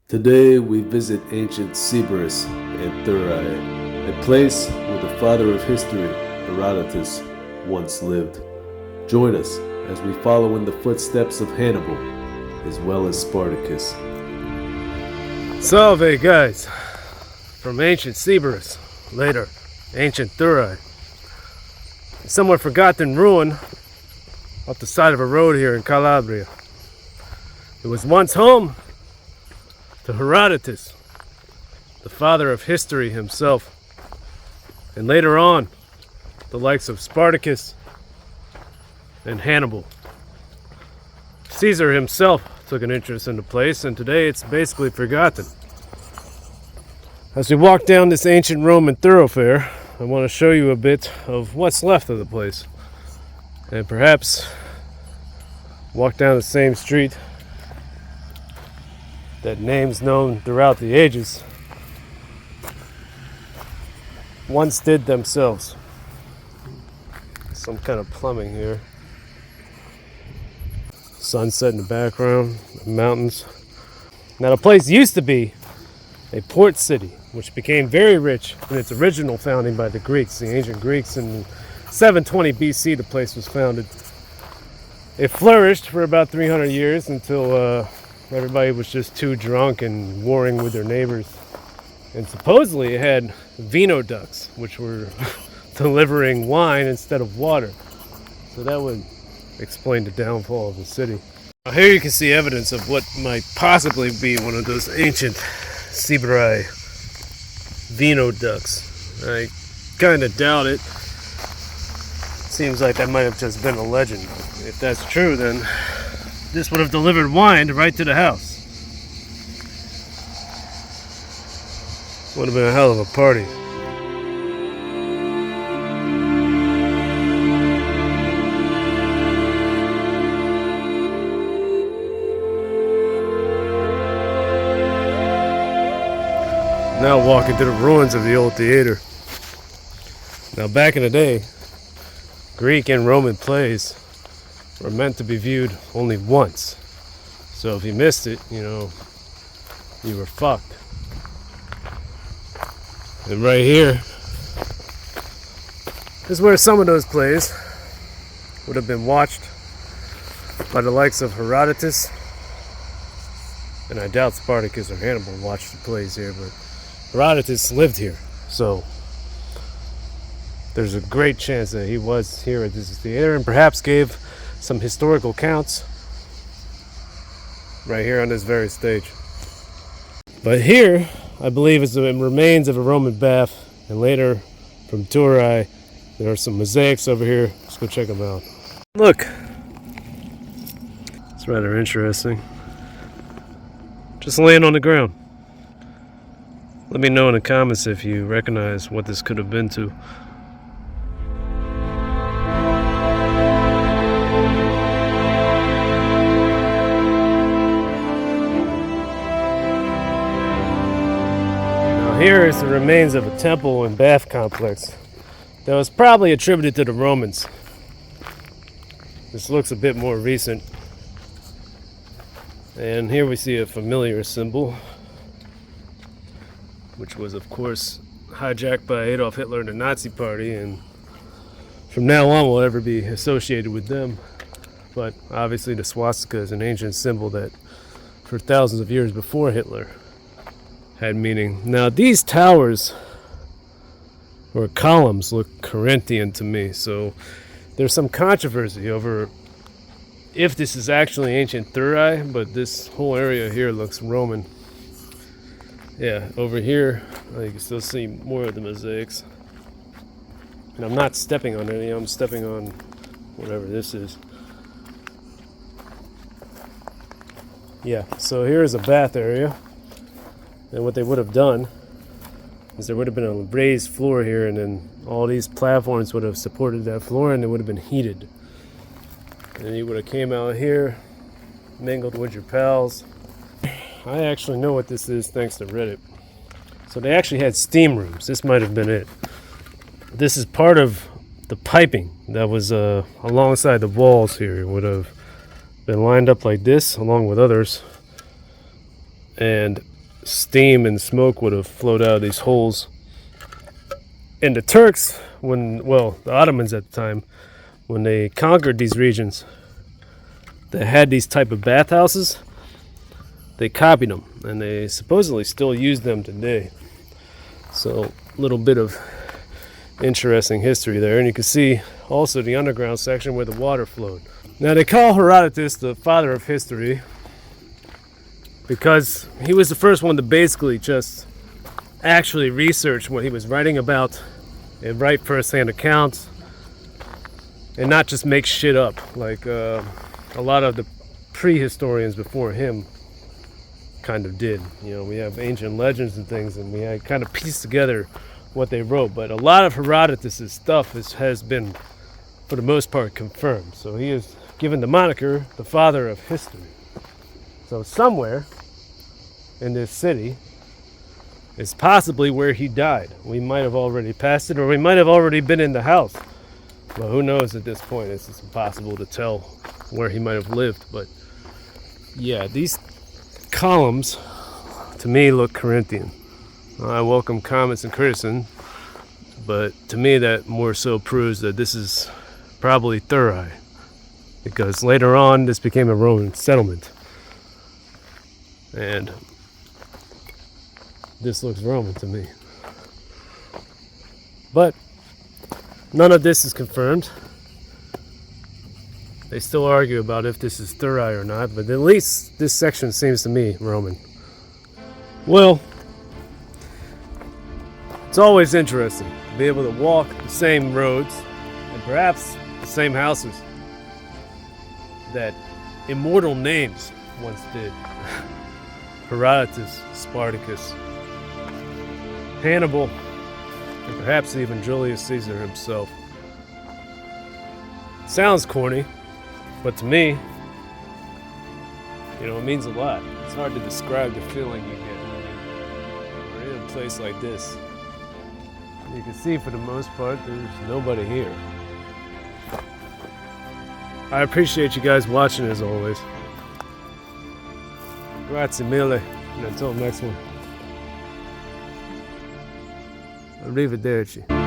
Today we visit ancient Sybaris and Thurii, a place where the father of history, Herodotus, once lived. Join us as we follow in the footsteps of Hannibal, as well as Spartacus. Salve, guys! From ancient Sybaris, later ancient Thurii, a somewhat forgotten ruin off the side of a road here in Calabria. It was once home to Herodotus, the father of history himself, and later on, the likes of Spartacus and Hannibal. Caesar himself took an interest in the place, and today it's basically forgotten. As we walk down this ancient Roman thoroughfare, I want to show you a bit of what's left of the place, and perhaps walk down the same street that names known throughout the ages once did themselves. Some kind of plumbing here. Sunset in the background, the mountains. Now, the place used to be a port city, which became very rich in its original founding by the Greeks, the ancient Greeks. In 720 BC, the place was founded. It flourished for about 300 years until everybody was just too drunk and warring with their neighbors. And supposedly it had vino ducts, which were delivering wine instead of water. So that would explain the downfall of the city. Now here you can see evidence of what might possibly be one of those ancient Sybaris vino ducts. I kind of doubt it. Seems like that might have just been a legend. If that's true, then this would have delivered wine right to the house. Would have been a hell of a party. Now walking through the ruins of the old theater. Now back in the day, Greek and Roman plays were meant to be viewed only once. So if you missed it, you were fucked. And right here is where some of those plays would have been watched by the likes of Herodotus. And I doubt Spartacus or Hannibal watched the plays here, but Herodotus lived here. So there's a great chance that he was here at this theater and perhaps gave some historical accounts right here on this very stage. But here, I believe, is the remains of a Roman bath, and later from Thurii, there are some mosaics over here. Let's go check them out. Look, it's rather interesting. Just laying on the ground. Let me know in the comments if you recognize what this could have been to. Here is the remains of a temple and bath complex that was probably attributed to the Romans. This looks a bit more recent. And here we see a familiar symbol, which was, of course, hijacked by Adolf Hitler and the Nazi Party, and from now on will ever be associated with them. But obviously the swastika is an ancient symbol that for thousands of years before Hitler had meaning. Now these towers or columns look Corinthian to me, so there's some controversy over if this is actually ancient Thurii, but this whole area here looks Roman. Yeah, over here you can still see more of the mosaics. And I'm not stepping on any, I'm stepping on whatever this is. Yeah, so here's a bath area. And what they would have done is there would have been a raised floor here, and then all these platforms would have supported that floor, and it would have been heated. And then you would have came out here, mingled with your pals. I actually know what this is thanks to Reddit. So they actually had steam rooms. This might have been it. This is part of the piping that was alongside the walls here. It would have been lined up like this along with others. And steam and smoke would have flowed out of these holes. And the Turks, the Ottomans at the time, when they conquered these regions that had these type of bathhouses, they copied them, and they supposedly still use them today. So a little bit of interesting history there. And you can see also the underground section where the water flowed. Now they call Herodotus the father of history because he was the first one to basically just actually research what he was writing about and write first-hand accounts and not just make shit up like a lot of the prehistorians before him kind of did. You know, we have ancient legends and things, and we had kind of pieced together what they wrote, but a lot of Herodotus' stuff has been, for the most part, confirmed. So he is given the moniker the father of history. So somewhere in this city is possibly where he died. We might have already passed it, or we might have already been in the house. Well, who knows at this point? It's just impossible to tell where he might have lived. But yeah, these columns to me look Corinthian. I welcome comments and criticism, but to me that more so proves that this is probably Thurii, because later on this became a Roman settlement, and this looks Roman to me. But none of this is confirmed. They still argue about if this is Thurii or not, but at least this section seems to me Roman. Well, it's always interesting to be able to walk the same roads and perhaps the same houses that immortal names once did. Herodotus, Spartacus, Hannibal, and perhaps even Julius Caesar himself. Sounds corny, but to me, it means a lot. It's hard to describe the feeling you get when you're in a place like this. You can see for the most part there's nobody here. I appreciate you guys watching as always. Grazie mille, and until next one. Arrivederci.